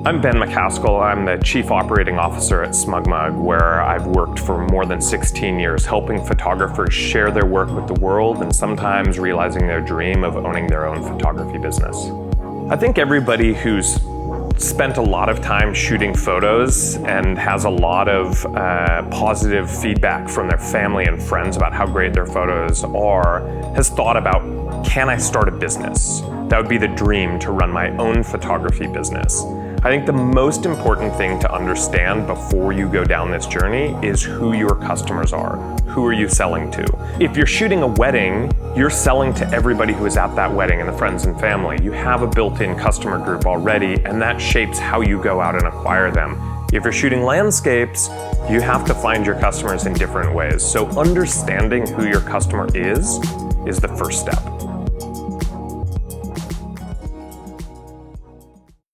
I'm Ben MacAskill. I'm the Chief Operating Officer at SmugMug, where I've worked for more than 16 years, helping photographers share their work with the world and sometimes realizing their dream of owning their own photography business. I think everybody who's spent a lot of time shooting photos and has a lot of positive feedback from their family and friends about how great their photos are has thought about, can I start a business? That would be the dream, to run my own photography business. I think the most important thing to understand before you go down this journey is who your customers are. Who are you selling to? If you're shooting a wedding, you're selling to everybody who is at that wedding and the friends and family. You have a built-in customer group already, and that shapes how you go out and acquire them. If you're shooting landscapes, you have to find your customers in different ways. So understanding who your customer is the first step.